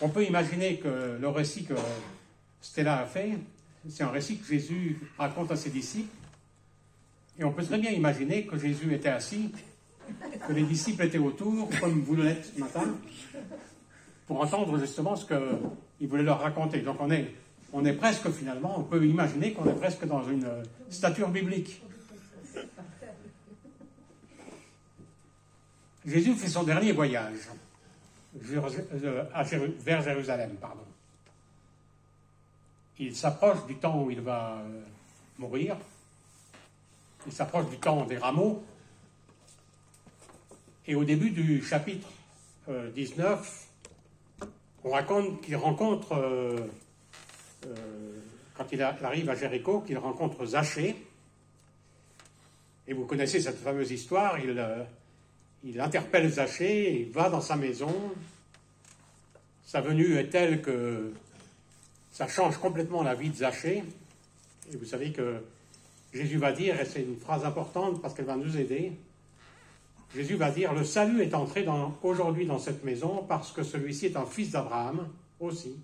on peut imaginer que le récit que Stella a fait, c'est un récit que Jésus raconte à ses disciples. Et on peut très bien imaginer que Jésus était assis, que les disciples étaient autour, comme vous l'êtes ce matin, pour entendre justement ce qu'il voulait leur raconter. Donc on est presque finalement, on peut imaginer qu'on est presque dans une stature biblique. Jésus fait son dernier voyage vers Jérusalem. Il s'approche du temps où il va mourir. Il s'approche du temps des rameaux. Et au début du chapitre 19, on raconte qu'il rencontre, quand il arrive à Jéricho, qu'il rencontre Zachée. Et vous connaissez cette fameuse histoire, il interpelle Zachée, il va dans sa maison. Sa venue est telle que ça change complètement la vie de Zachée. Et vous savez que Jésus va dire, et c'est une phrase importante parce qu'elle va nous aider, Jésus va dire, le salut est entré aujourd'hui dans cette maison parce que celui-ci est un fils d'Abraham aussi,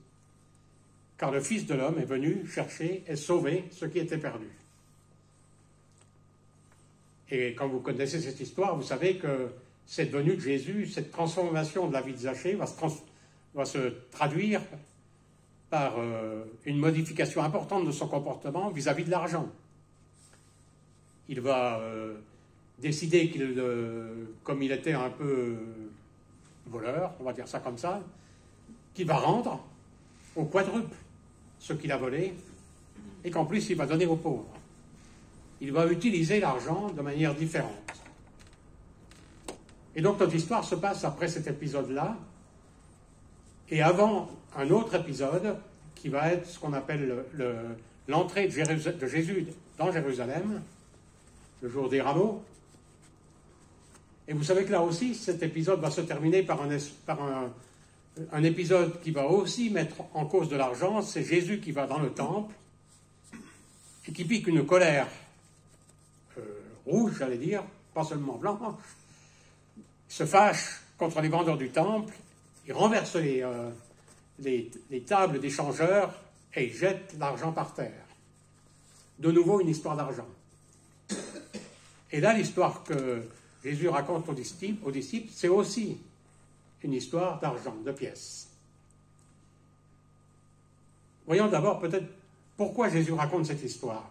car le Fils de l'homme est venu chercher et sauver ce qui était perdu. Et quand vous connaissez cette histoire, vous savez que cette venue de Jésus, cette transformation de la vie de Zachée va se traduire par une modification importante de son comportement vis-à-vis de l'argent. Il va décider comme il était un peu voleur, on va dire ça comme ça, qu'il va rendre au quadruple ce qu'il a volé et qu'en plus il va donner aux pauvres. Il va utiliser l'argent de manière différente. Et donc notre histoire se passe après cet épisode-là et avant un autre épisode qui va être ce qu'on appelle l'entrée de Jésus dans Jérusalem, le jour des rameaux. Et vous savez que là aussi, cet épisode va se terminer par un épisode qui va aussi mettre en cause de l'argent. C'est Jésus qui va dans le temple et qui pique une colère rouge, j'allais dire, pas seulement blanche, se fâche contre les vendeurs du temple, il renverse les tables des changeurs et il jette l'argent par terre. De nouveau, une histoire d'argent. Et là, l'histoire que Jésus raconte aux disciples, c'est aussi une histoire d'argent, de pièces. Voyons d'abord peut-être pourquoi Jésus raconte cette histoire.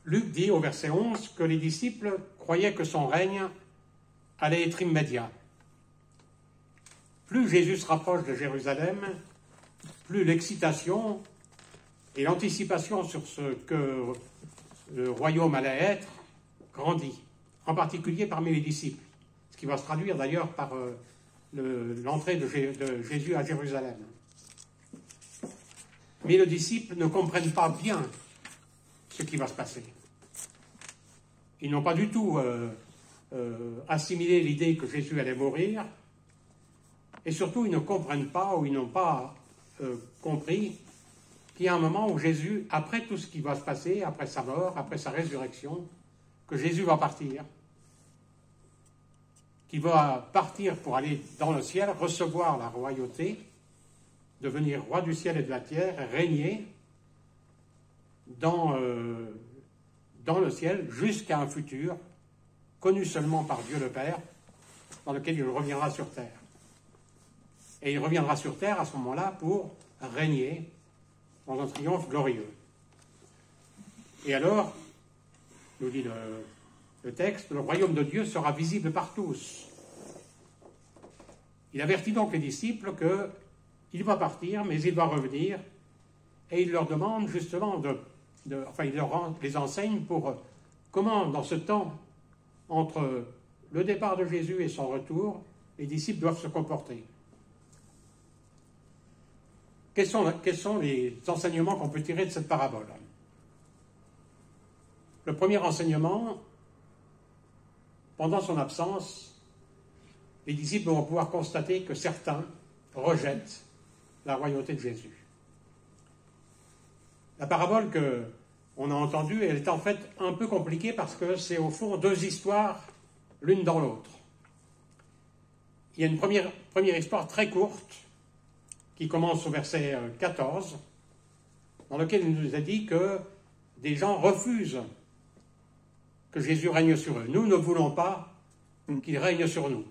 Luc dit au verset 11 que les disciples croyaient que son règne allait être immédiat. Plus Jésus se rapproche de Jérusalem, plus l'excitation et l'anticipation sur ce que le royaume allait être grandit, en particulier parmi les disciples, ce qui va se traduire d'ailleurs par l'entrée de Jésus à Jérusalem. Mais les disciples ne comprennent pas bien ce qui va se passer. Ils n'ont pas du tout assimilé l'idée que Jésus allait mourir, et surtout ils ne comprennent pas ou ils n'ont pas compris qu'il y a un moment où Jésus, après tout ce qui va se passer, après sa mort, après sa résurrection, que Jésus va partir, qu'il va partir pour aller dans le ciel, recevoir la royauté, devenir roi du ciel et de la terre, et régner dans le ciel jusqu'à un futur connu seulement par Dieu le Père, dans lequel il reviendra sur terre. Et il reviendra sur terre à ce moment-là pour régner dans un triomphe glorieux. Et alors, nous dit le texte, le royaume de Dieu sera visible par tous. Il avertit donc les disciples qu'il va partir, mais il va revenir, et il leur demande justement il les enseigne pour comment, dans ce temps, entre le départ de Jésus et son retour, les disciples doivent se comporter. Quels sont les enseignements qu'on peut tirer de cette parabole? Le premier enseignement, pendant son absence, les disciples vont pouvoir constater que certains rejettent la royauté de Jésus. La parabole qu'on a entendue, elle est en fait un peu compliquée parce que c'est au fond deux histoires, l'une dans l'autre. Il y a une première histoire très courte qui commence au verset 14, dans lequel il nous a dit que des gens refusent que Jésus règne sur eux. Nous ne voulons pas qu'il règne sur nous.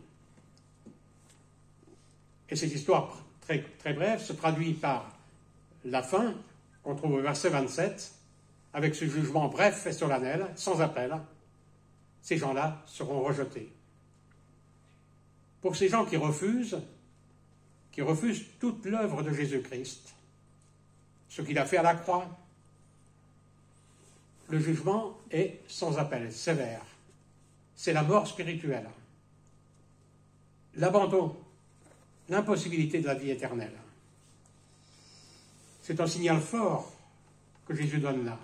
Et cette histoire très, très brève se traduit par la fin, qu'on trouve au verset 27, avec ce jugement bref et solennel, sans appel. Ces gens-là seront rejetés. Pour ces gens qui refusent toute l'œuvre de Jésus-Christ, ce qu'il a fait à la croix, le jugement est sans appel, sévère. C'est la mort spirituelle, l'abandon, l'impossibilité de la vie éternelle. C'est un signal fort que Jésus donne là.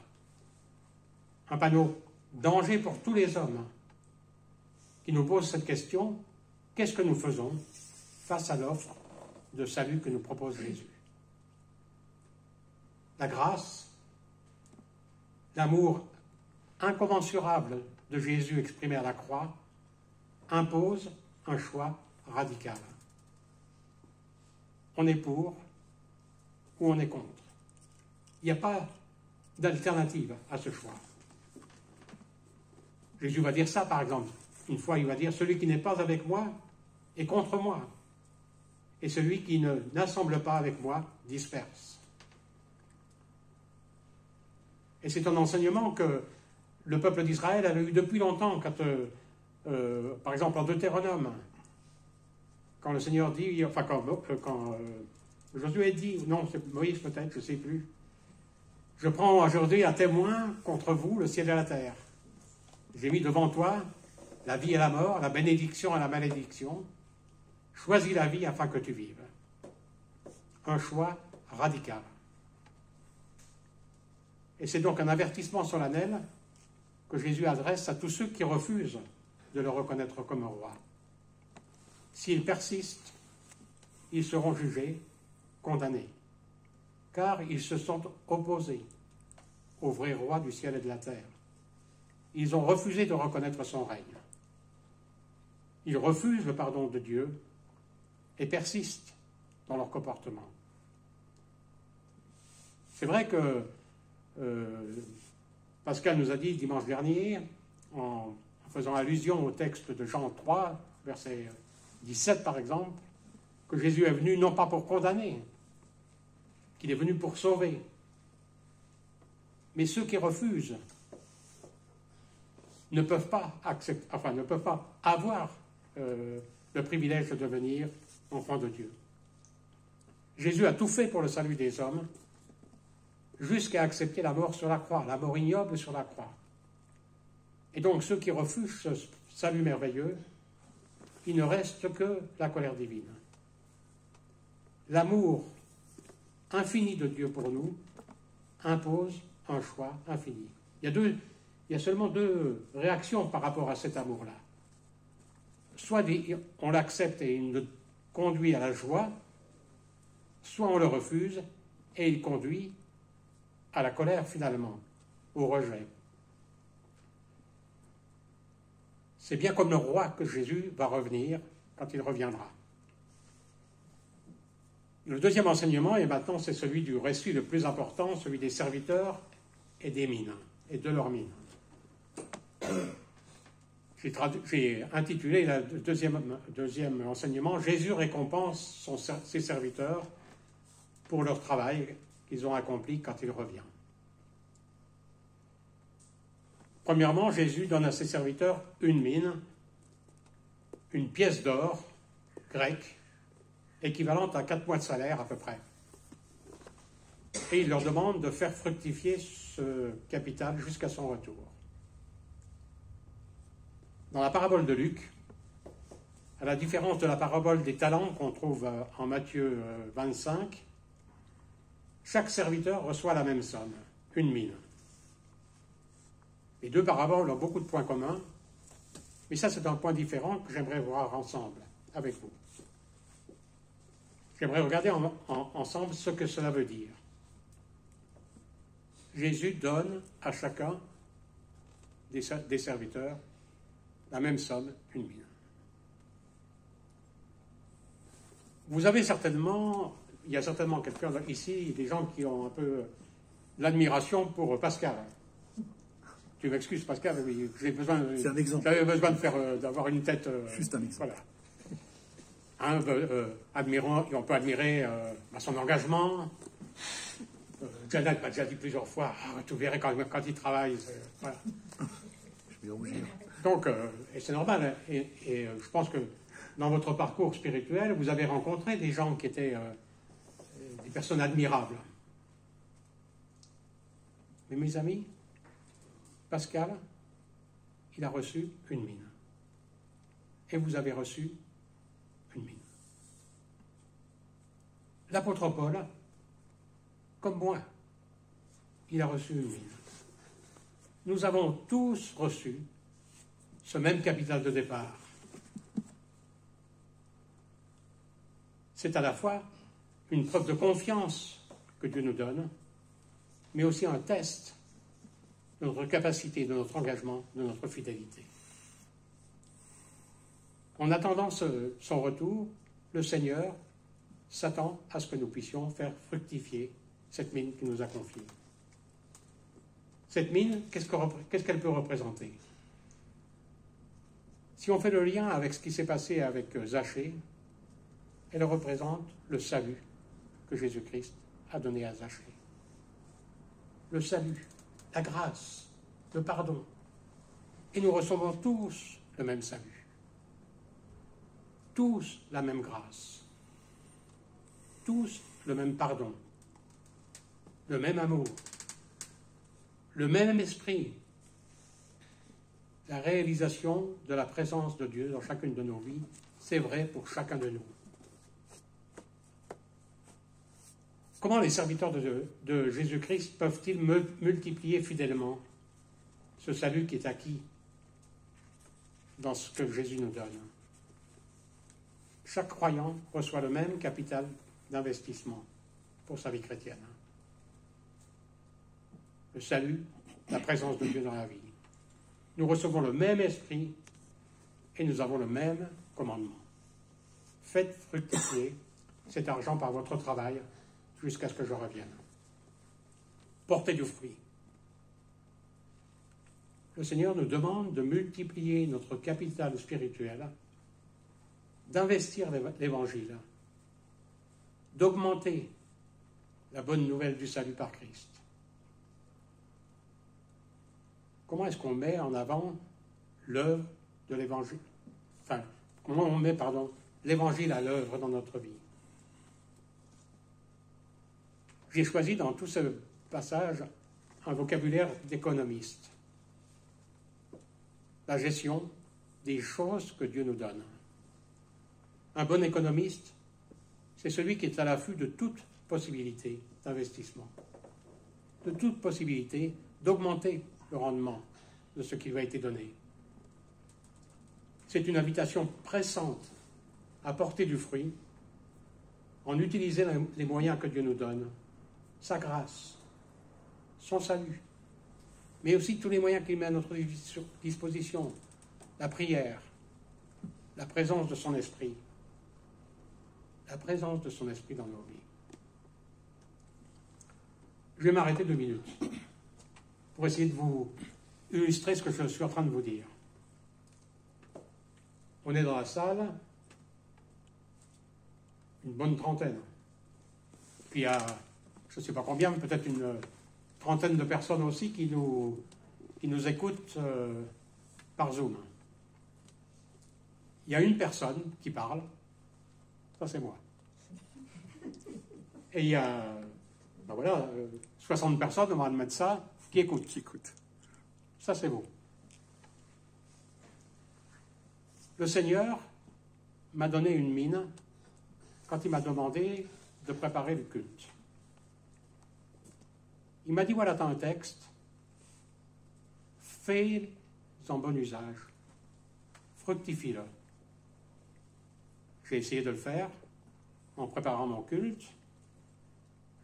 Un panneau danger pour tous les hommes qui nous pose cette question: qu'est-ce que nous faisons face à l'offre de salut que nous propose Jésus? La grâce, l'amour incommensurable de Jésus exprimé à la croix impose un choix radical. On est pour ou on est contre. Il n'y a pas d'alternative à ce choix. Jésus va dire ça, par exemple. Une fois, il va dire: celui qui n'est pas avec moi est contre moi. Et celui qui n'assemble pas avec moi disperse. Et c'est un enseignement que le peuple d'Israël avait eu depuis longtemps, quand, par exemple, en Deutéronome, quand le Seigneur dit, enfin, quand Josué dit, non, c'est Moïse peut-être, je ne sais plus, je prends aujourd'hui un témoin contre vous, le ciel et la terre. J'ai mis devant toi la vie et la mort, la bénédiction et la malédiction. Choisis la vie afin que tu vives. Un choix radical. Et c'est donc un avertissement solennel que Jésus adresse à tous ceux qui refusent de le reconnaître comme roi. S'ils persistent, ils seront jugés, condamnés, car ils se sont opposés au vrai roi du ciel et de la terre. Ils ont refusé de reconnaître son règne. Ils refusent le pardon de Dieu et persistent dans leur comportement. C'est vrai que Pascal nous a dit dimanche dernier, en faisant allusion au texte de Jean 3, verset 17 par exemple, que Jésus est venu non pas pour condamner, qu'il est venu pour sauver. Mais ceux qui refusent ne peuvent pas avoir le privilège de devenir enfants de Dieu. Jésus a tout fait pour le salut des hommes, jusqu'à accepter la mort sur la croix, la mort ignoble sur la croix. Et donc ceux qui refusent ce salut merveilleux, il ne reste que la colère divine. L'amour infini de Dieu pour nous impose un choix infini. Il y a seulement deux réactions par rapport à cet amour-là. Soit on l'accepte et il nous conduit à la joie, soit on le refuse et il conduit à la colère finalement, au rejet. C'est bien comme le roi que Jésus va revenir quand il reviendra. Le deuxième enseignement, et maintenant c'est celui du récit le plus important, celui des serviteurs et des mines, et de leurs mines. J'ai intitulé le deuxième enseignement « Jésus récompense ses serviteurs pour leur travail qu'ils ont accompli quand il revient ». Premièrement, Jésus donne à ses serviteurs une mine, une pièce d'or grecque, équivalente à 4 mois de salaire à peu près. Et il leur demande de faire fructifier ce capital jusqu'à son retour. Dans la parabole de Luc, à la différence de la parabole des talents qu'on trouve en Matthieu 25, chaque serviteur reçoit la même somme, une mine. Les deux paraboles ont beaucoup de points communs, mais ça c'est un point différent que j'aimerais voir ensemble avec vous. J'aimerais regarder ensemble ce que cela veut dire. Jésus donne à chacun des serviteurs la même somme, une mine. Vous avez certainement, il y a certainement quelqu'un ici, des gens qui ont un peu l'admiration pour Pascal. Tu m'excuses, Pascal, mais j'ai besoin. C'est un exemple. J'avais besoin d'avoir une tête. Juste un exemple. Voilà. Et on peut admirer son engagement. Janet m'a déjà dit plusieurs fois, tu verrais quand il travaille. Voilà. Je vais rougir. Donc, et c'est normal. Hein, et je pense que dans votre parcours spirituel, vous avez rencontré des gens qui étaient des personnes admirables. Mais mes amis, Pascal, il a reçu une mine. Et vous avez reçu une mine. L'apôtre Paul, comme moi, il a reçu une mine. Nous avons tous reçu ce même capital de départ. C'est à la fois une preuve de confiance que Dieu nous donne, mais aussi un test de notre capacité, de notre engagement, de notre fidélité. En attendant son retour, le Seigneur s'attend à ce que nous puissions faire fructifier cette mine qu'il nous a confiée. Cette mine, qu'est-ce qu'elle peut représenter? Si on fait le lien avec ce qui s'est passé avec Zachée, elle représente le salut que Jésus-Christ a donné à Zachée. Le salut, la grâce, le pardon. Et nous recevons tous le même salut. Tous la même grâce. Tous le même pardon. Le même amour. Le même esprit. La réalisation de la présence de Dieu dans chacune de nos vies, c'est vrai pour chacun de nous. Comment les serviteurs de Jésus-Christ peuvent-ils multiplier fidèlement ce salut qui est acquis dans ce que Jésus nous donne? Chaque croyant reçoit le même capital d'investissement pour sa vie chrétienne. Le salut, la présence de Dieu dans la vie. Nous recevons le même esprit et nous avons le même commandement. Faites fructifier cet argent par votre travail jusqu'à ce que je revienne. Portez du fruit. Le Seigneur nous demande de multiplier notre capital spirituel, d'investir l'Évangile, d'augmenter la bonne nouvelle du salut par Christ. Comment est-ce qu'on met en avant l'œuvre de l'Évangile? Enfin, comment on met, l'Évangile à l'œuvre dans notre vie? J'ai choisi dans tout ce passage un vocabulaire d'économiste. La gestion des choses que Dieu nous donne. Un bon économiste, c'est celui qui est à l'affût de toute possibilité d'investissement, de toute possibilité d'augmenter le rendement de ce qui lui a été donné. C'est une invitation pressante à porter du fruit en utilisant les moyens que Dieu nous donne, sa grâce, son salut, mais aussi tous les moyens qu'il met à notre disposition, la prière, la présence de son esprit, la présence de son esprit dans nos vies. Je vais m'arrêter 2 minutes pour essayer de vous illustrer ce que je suis en train de vous dire. On est dans la salle, une bonne trentaine. Puis il y a, je ne sais pas combien, peut-être une trentaine de personnes aussi qui nous écoutent par Zoom. Il y a une personne qui parle, ça c'est moi. Et il y a 60 personnes, on va admettre ça, qui écoutent. Ça c'est beau. Le Seigneur m'a donné une mine quand il m'a demandé de préparer le culte. Il m'a dit, voilà, tu as un texte, fais-en bon usage, fructifie-le. J'ai essayé de le faire en préparant mon culte.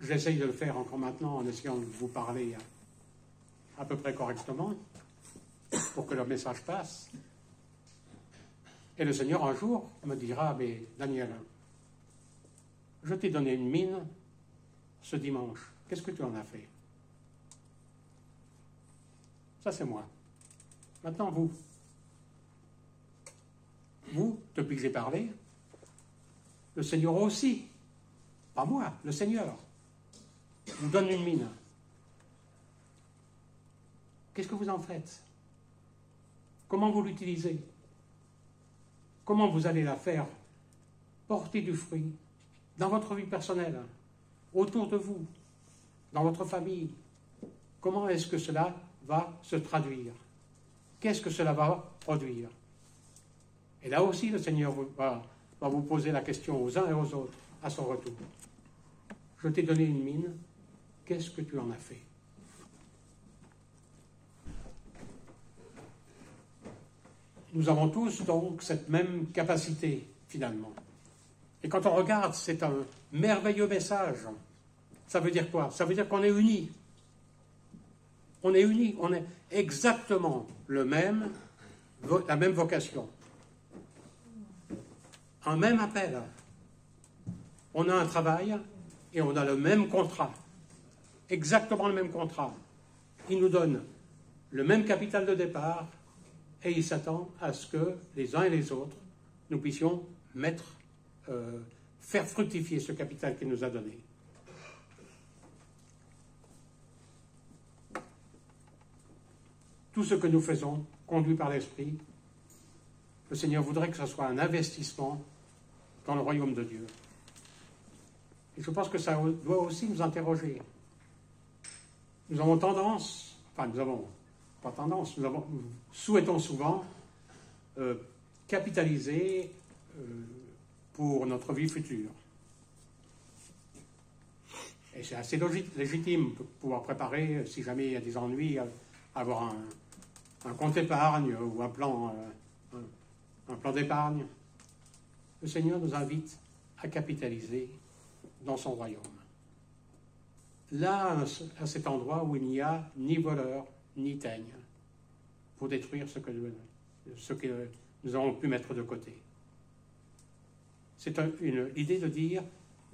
J'essaye de le faire encore maintenant en essayant de vous parler à peu près correctement pour que le message passe. Et le Seigneur, un jour, me dira, mais Daniel, je t'ai donné une mine ce dimanche. Qu'est-ce que tu en as fait? Ça, c'est moi. Maintenant, vous. Vous, depuis que j'ai parlé, le Seigneur aussi, pas moi, le Seigneur, vous donne une mine. Qu'est-ce que vous en faites? Comment vous l'utilisez? Comment vous allez la faire porter du fruit dans votre vie personnelle, autour de vous, dans votre famille? Comment est-ce que cela va se traduire? Qu'est-ce que cela va produire? Et là aussi, le Seigneur va vous poser la question aux uns et aux autres à son retour. Je t'ai donné une mine, qu'est-ce que tu en as fait? Nous avons tous donc cette même capacité, finalement. Et quand on regarde, c'est un merveilleux message. Ça veut dire quoi? Ça veut dire qu'on est unis. On est unis, on est exactement la même vocation. Un même appel. On a un travail et on a le même contrat. Exactement le même contrat. Il nous donne le même capital de départ et il s'attend à ce que les uns et les autres, nous puissions faire fructifier ce capital qu'il nous a donné. Tout ce que nous faisons, conduit par l'Esprit, le Seigneur voudrait que ce soit un investissement dans le royaume de Dieu. Et je pense que ça doit aussi nous interroger. Nous avons tendance, nous souhaitons souvent capitaliser pour notre vie future. Et c'est assez légitime de pouvoir préparer, si jamais il y a des ennuis, avoir un compte épargne ou un plan d'épargne. Le Seigneur nous invite à capitaliser dans son royaume. Là, à cet endroit où il n'y a ni voleur, ni teigne, pour détruire ce que nous avons pu mettre de côté. C'est l'idée de dire,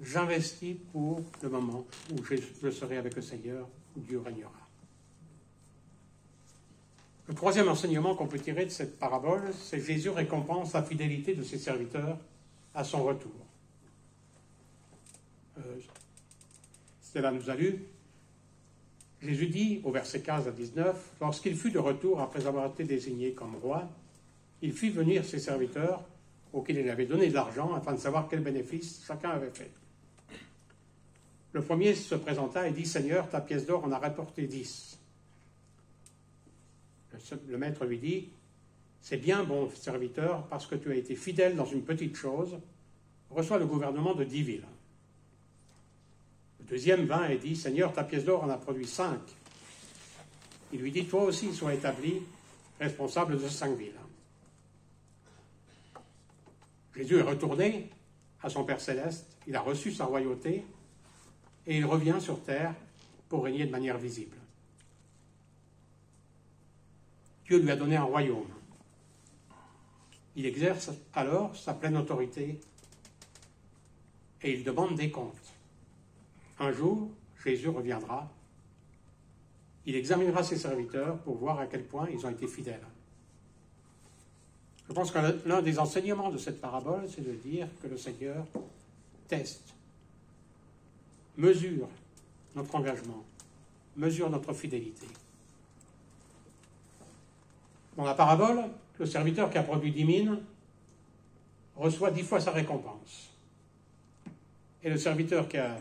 j'investis pour le moment où je serai avec le Seigneur, où Dieu régnera. Le troisième enseignement qu'on peut tirer de cette parabole, c'est que Jésus récompense la fidélité de ses serviteurs à son retour. Cela nous a lu. Jésus dit, au verset 15 à 19, « Lorsqu'il fut de retour après avoir été désigné comme roi, il fit venir ses serviteurs auxquels il avait donné de l'argent afin de savoir quel bénéfice chacun avait fait. Le premier se présenta et dit, « Seigneur, ta pièce d'or en a rapporté 10. » Le maître lui dit, « C'est bien, bon serviteur, parce que tu as été fidèle dans une petite chose, reçois le gouvernement de 10 villes. » Le deuxième vint et dit, « Seigneur, ta pièce d'or en a produit 5. » Il lui dit, « Toi aussi, sois établi responsable de 5 villes. » Jésus est retourné à son Père céleste, il a reçu sa royauté et il revient sur terre pour régner de manière visible. Dieu lui a donné un royaume. Il exerce alors sa pleine autorité et il demande des comptes. Un jour, Jésus reviendra. Il examinera ses serviteurs pour voir à quel point ils ont été fidèles. Je pense que l'un des enseignements de cette parabole, c'est de dire que le Seigneur teste, mesure notre engagement, mesure notre fidélité. Dans la parabole, le serviteur qui a produit 10 mines reçoit 10 fois sa récompense. Et le serviteur qui a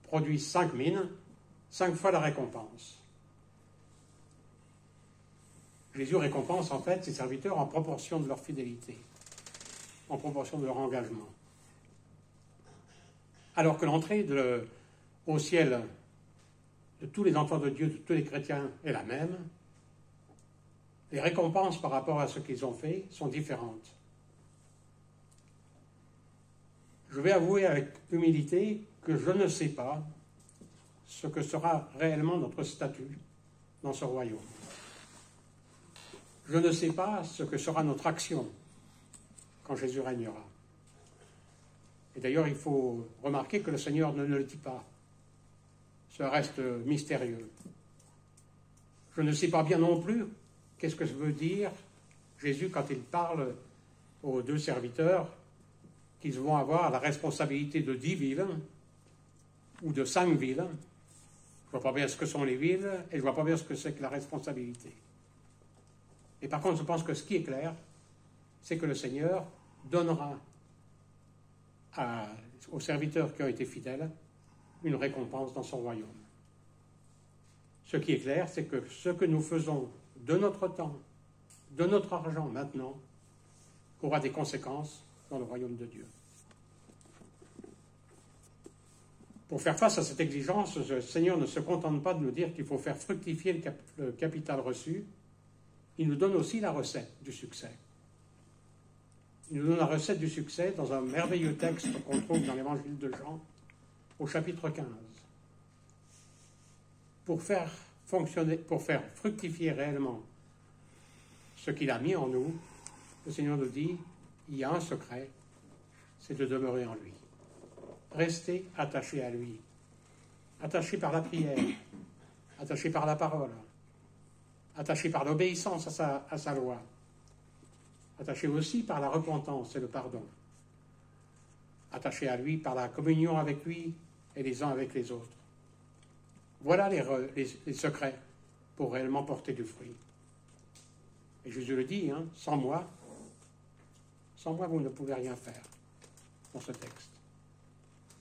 produit 5 mines, 5 fois la récompense. Jésus récompense en fait ses serviteurs en proportion de leur fidélité, en proportion de leur engagement. Alors que l'entrée au ciel de tous les enfants de Dieu, de tous les chrétiens est la même, les récompenses par rapport à ce qu'ils ont fait sont différentes. Je vais avouer avec humilité que je ne sais pas ce que sera réellement notre statut dans ce royaume. Je ne sais pas ce que sera notre action quand Jésus régnera. Et d'ailleurs, il faut remarquer que le Seigneur ne le dit pas. Ça reste mystérieux. Je ne sais pas bien non plus qu'est-ce que veut dire Jésus quand il parle aux 2 serviteurs qu'ils vont avoir la responsabilité de 10 villes ou de 5 villes. Je ne vois pas bien ce que sont les villes et je ne vois pas bien ce que c'est que la responsabilité. Et par contre, je pense que ce qui est clair, c'est que le Seigneur donnera aux serviteurs qui ont été fidèles une récompense dans son royaume. Ce qui est clair, c'est que ce que nous faisons de notre temps, de notre argent maintenant, aura des conséquences dans le royaume de Dieu. Pour faire face à cette exigence, le Seigneur ne se contente pas de nous dire qu'il faut faire fructifier le capital reçu, il nous donne aussi la recette du succès. Il nous donne la recette du succès dans un merveilleux texte qu'on trouve dans l'évangile de Jean, au chapitre 15. Pour faire fructifier réellement ce qu'il a mis en nous, le Seigneur nous dit, il y a un secret, c'est de demeurer en lui. Rester attaché à lui, attaché par la prière, attaché par la parole, attaché par l'obéissance à sa loi, attaché aussi par la repentance et le pardon, attaché à lui par la communion avec lui et les uns avec les autres. Voilà les secrets pour réellement porter du fruit. Et Jésus le dit, sans moi, vous ne pouvez rien faire dans ce texte.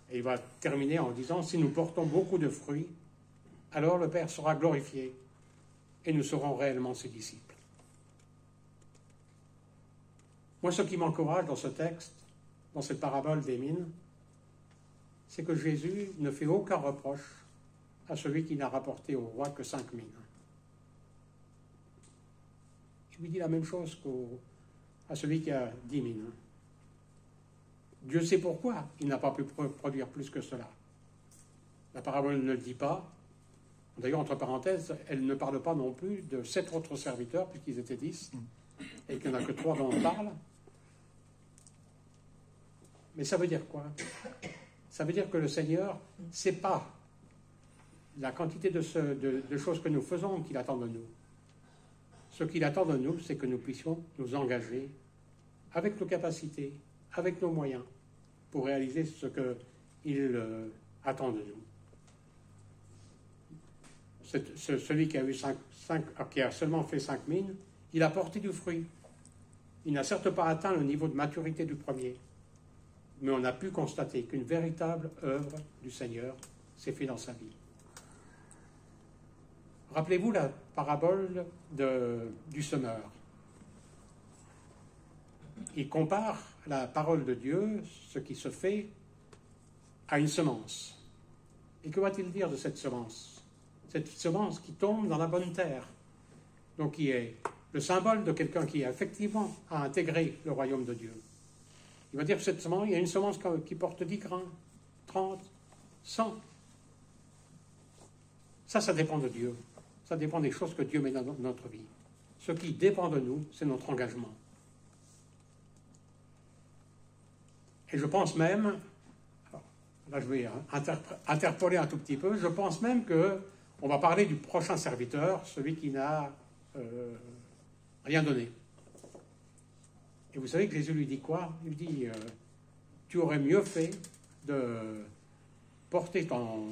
Et il va terminer en disant, si nous portons beaucoup de fruits, alors le Père sera glorifié et nous serons réellement ses disciples. Moi, ce qui m'encourage dans ce texte, dans cette parabole des mines, c'est que Jésus ne fait aucun reproche à celui qui n'a rapporté au roi que 5 mines. Il lui dit la même chose à celui qui a 10 mines. Dieu sait pourquoi il n'a pas pu produire plus que cela. La parabole ne le dit pas. D'ailleurs, entre parenthèses, elle ne parle pas non plus de 7 autres serviteurs, puisqu'ils étaient 10, et qu'il n'y en a que 3 dont on parle. Mais ça veut dire quoi? Ça veut dire que le Seigneur, ce n'est pas la quantité de choses que nous faisons qu'il attend de nous. Ce qu'il attend de nous, c'est que nous puissions nous engager avec nos capacités, avec nos moyens, pour réaliser ce qu'il attend de nous. Celui qui a qui a seulement fait 5 mines, il a porté du fruit. Il n'a certes pas atteint le niveau de maturité du premier, mais on a pu constater qu'une véritable œuvre du Seigneur s'est faite dans sa vie. Rappelez-vous la parabole du semeur. Il compare la parole de Dieu, ce qui se fait, à une semence. Et que va-t-il dire de cette semence? Cette semence qui tombe dans la bonne terre, donc qui est le symbole de quelqu'un qui effectivement a intégré le royaume de Dieu. Il va dire que cette semence, il y a une semence qui porte 10 grains, 30, 100. Ça dépend de Dieu. Ça dépend des choses que Dieu met dans notre vie. Ce qui dépend de nous, c'est notre engagement. Et je pense même, là je vais interpoler un tout petit peu, je pense même qu'on va parler du prochain serviteur, celui qui n'a rien donné. Et vous savez que Jésus lui dit quoi? Il lui dit, tu aurais mieux fait de porter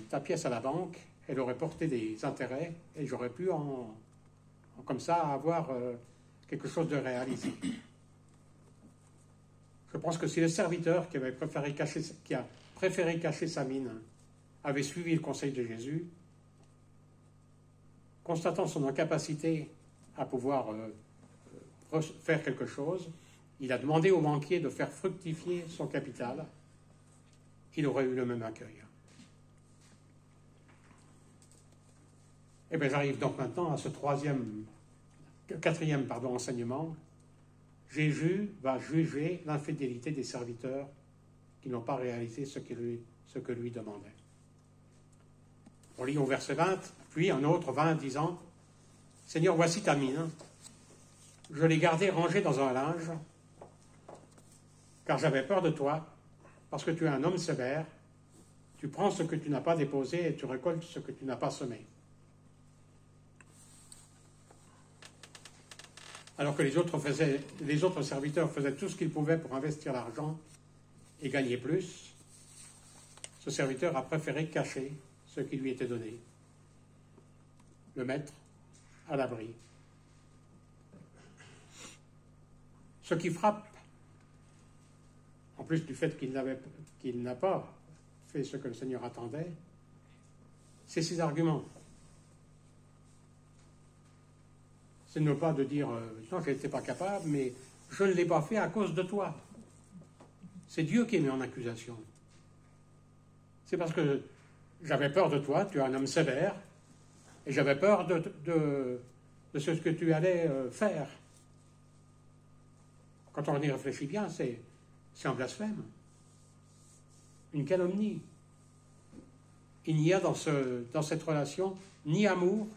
ta pièce à la banque, elle aurait porté des intérêts, et j'aurais pu comme ça avoir quelque chose de réalisé. Je pense que si le serviteur qui a préféré cacher sa mine avait suivi le conseil de Jésus, constatant son incapacité à pouvoir faire quelque chose, il a demandé au banquier de faire fructifier son capital, il aurait eu le même accueil. Et bien j'arrive donc maintenant à ce quatrième enseignement. Jésus va juger l'infidélité des serviteurs qui n'ont pas réalisé ce que lui demandait. On lit au verset 20, puis un autre 20 disant, « Seigneur, voici ta mine, je l'ai gardée rangée dans un linge, car j'avais peur de toi, parce que tu es un homme sévère, tu prends ce que tu n'as pas déposé et tu récoltes ce que tu n'as pas semé. Alors que les autres serviteurs faisaient tout ce qu'ils pouvaient pour investir l'argent et gagner plus, ce serviteur a préféré cacher ce qui lui était donné, le mettre à l'abri. Ce qui frappe, en plus du fait qu'il n'a pas fait ce que le Seigneur attendait, c'est ses arguments. C'est ne pas de dire non, je n'étais pas capable, mais je ne l'ai pas fait à cause de toi. C'est Dieu qui est mis en accusation. C'est parce que j'avais peur de toi, tu es un homme sévère, et j'avais peur de ce que tu allais faire. Quand on y réfléchit bien, c'est un blasphème, une calomnie. Il n'y a dans cette relation ni amour,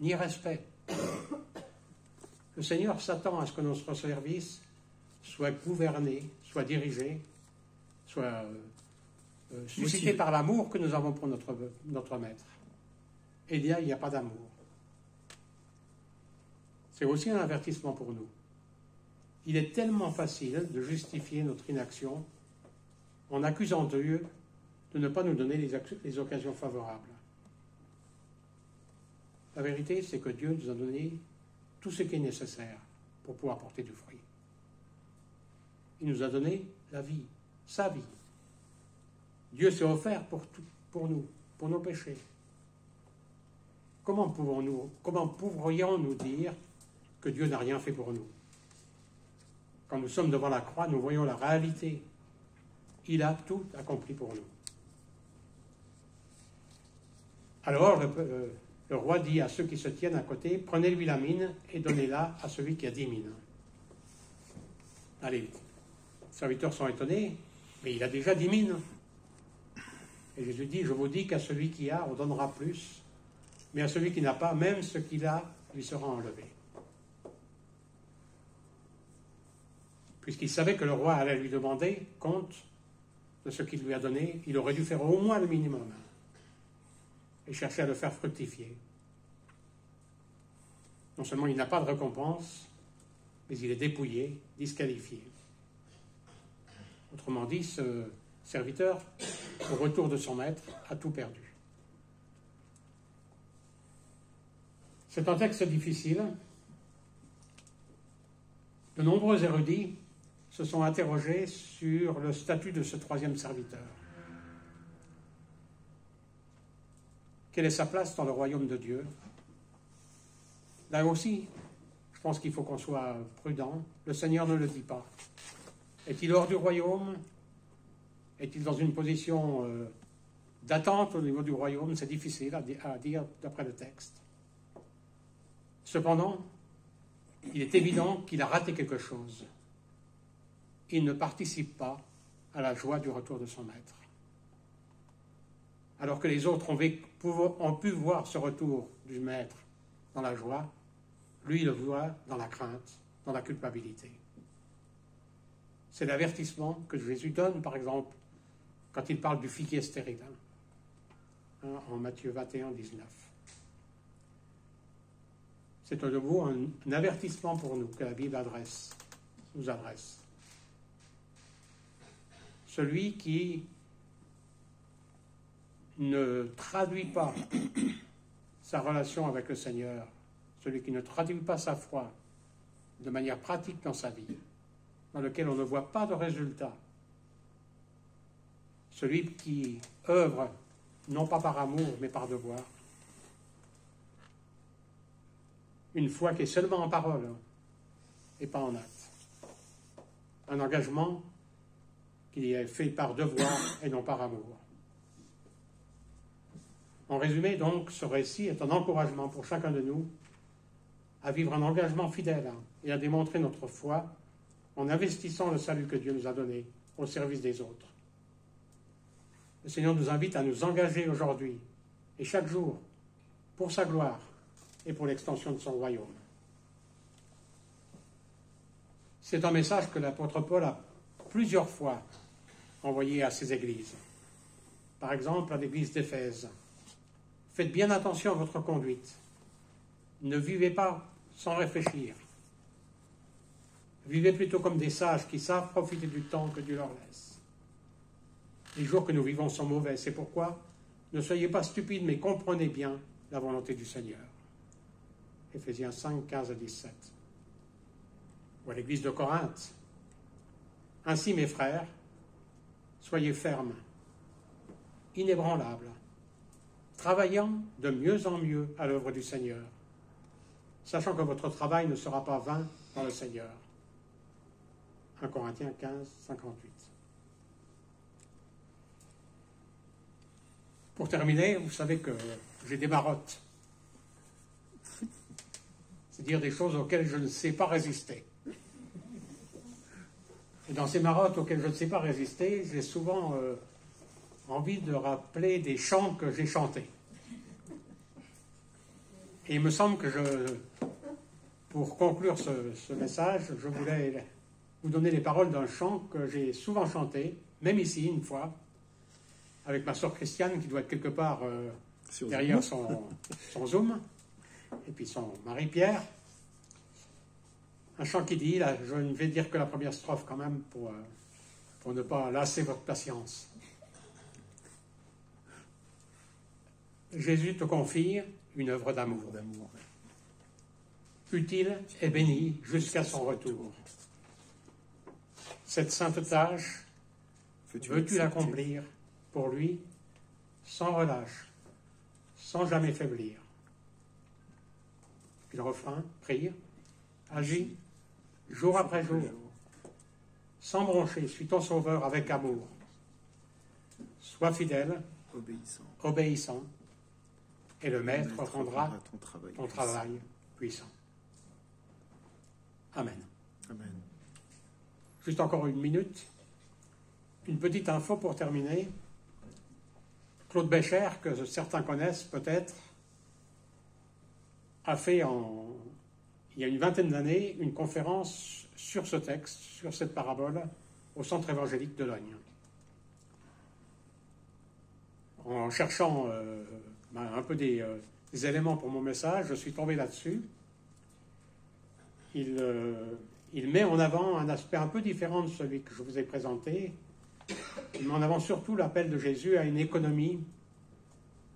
ni respect. Le Seigneur s'attend à ce que notre service soit gouverné, soit dirigé, soit suscité par l'amour que nous avons pour notre Maître. Et il n'y a pas d'amour. C'est aussi un avertissement pour nous. Il est tellement facile de justifier notre inaction en accusant Dieu de ne pas nous donner les occasions favorables. La vérité, c'est que Dieu nous a donné tout ce qui est nécessaire pour pouvoir porter du fruit. Il nous a donné la vie, sa vie. Dieu s'est offert pour nous, pour nos péchés. Comment pourrions-nous dire que Dieu n'a rien fait pour nous? Quand nous sommes devant la croix, nous voyons la réalité. Il a tout accompli pour nous. Alors, le roi dit à ceux qui se tiennent à côté, prenez-lui la mine et donnez-la à celui qui a 10 mines. Allez, les serviteurs sont étonnés, mais il a déjà 10 mines. Et Jésus dit, je vous dis qu'à celui qui a, on donnera plus, mais à celui qui n'a pas, même ce qu'il a, lui sera enlevé. Puisqu'il savait que le roi allait lui demander compte de ce qu'il lui a donné, il aurait dû faire au moins le minimum et chercher à le faire fructifier. Non seulement il n'a pas de récompense, mais il est dépouillé, disqualifié. Autrement dit, ce serviteur, au retour de son maître, a tout perdu. C'est un texte difficile. De nombreux érudits se sont interrogés sur le statut de ce troisième serviteur. Quelle est sa place dans le royaume de Dieu? Là aussi, je pense qu'il faut qu'on soit prudent. Le Seigneur ne le dit pas. Est-il hors du royaume? Est-il dans une position d'attente au niveau du royaume? C'est difficile à dire d'après le texte. Cependant, il est évident qu'il a raté quelque chose. Il ne participe pas à la joie du retour de son maître. Alors que les autres ont pu voir ce retour du maître dans la joie, lui, il le voit dans la crainte, dans la culpabilité. C'est l'avertissement que Jésus donne, par exemple, quand il parle du figuier stérile, en Matthieu 21, 19. C'est de nouveau un avertissement pour nous que la Bible nous adresse. Celui qui ne traduit pas sa relation avec le Seigneur, celui qui ne traduit pas sa foi de manière pratique dans sa vie, dans lequel on ne voit pas de résultat, celui qui œuvre non pas par amour mais par devoir, une foi qui est seulement en parole et pas en acte, un engagement qui est fait par devoir et non par amour. En résumé, donc, ce récit est un encouragement pour chacun de nous à vivre un engagement fidèle et à démontrer notre foi en investissant le salut que Dieu nous a donné au service des autres. Le Seigneur nous invite à nous engager aujourd'hui et chaque jour pour sa gloire et pour l'extension de son royaume. C'est un message que l'apôtre Paul a plusieurs fois envoyé à ces églises. Par exemple, à l'église d'Éphèse. Faites bien attention à votre conduite. Ne vivez pas sans réfléchir. Vivez plutôt comme des sages qui savent profiter du temps que Dieu leur laisse. Les jours que nous vivons sont mauvais, c'est pourquoi ne soyez pas stupides, mais comprenez bien la volonté du Seigneur. Éphésiens 5, 15 à 17. Ou à l'église de Corinthe. Ainsi, mes frères, soyez fermes, inébranlables, travaillant de mieux en mieux à l'œuvre du Seigneur, sachant que votre travail ne sera pas vain dans le Seigneur. 1 Corinthiens 15, 58. Pour terminer, vous savez que j'ai des marottes. C'est dire des choses auxquelles je ne sais pas résister. Et dans ces marottes auxquelles je ne sais pas résister, j'ai souvent envie de rappeler des chants que j'ai chantés. Et il me semble que pour conclure ce message, je voulais vous donner les paroles d'un chant que j'ai souvent chanté, même ici, une fois, avec ma sœur Christiane, qui doit être quelque part derrière son Zoom, et puis son mari Pierre. Un chant qui dit, là, je ne vais dire que la première strophe quand même, pour ne pas lasser votre patience. Jésus te confie une œuvre d'amour, utile et bénie jusqu'à son retour. Cette sainte tâche, veux-tu l'accomplir pour lui, sans relâche, sans jamais faiblir? Puis le refrain, prie, agis, jour après jour, sans broncher, suis ton Sauveur avec amour. Sois fidèle, obéissant, et le Maître rendra ton travail puissant. Amen. Amen. Juste encore une minute. Une petite info pour terminer. Claude Bécher, que certains connaissent peut-être, a fait il y a une vingtaine d'années une conférence sur ce texte, sur cette parabole, au Centre évangélique de Logne. En cherchant un peu des éléments pour mon message, je suis tombé là-dessus. Il met en avant un aspect un peu différent de celui que je vous ai présenté. Il met en avant surtout l'appel de Jésus à une économie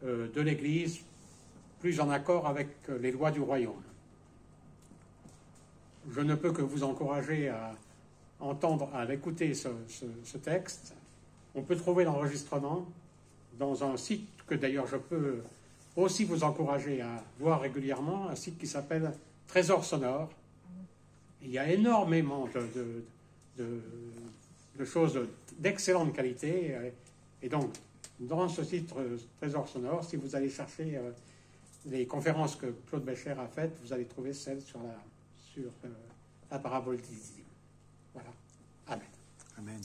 de l'Église plus en accord avec les lois du royaume. Je ne peux que vous encourager à écouter ce texte. On peut trouver l'enregistrement dans un site que d'ailleurs je peux aussi vous encourager à voir régulièrement, un site qui s'appelle Trésor sonore. Il y a énormément de choses d'excellente qualité. Et donc, dans ce site Trésor sonore, si vous allez chercher les conférences que Claude Bécher a faites, vous allez trouver celle sur la parabole des disciples. Voilà. Amen. Amen.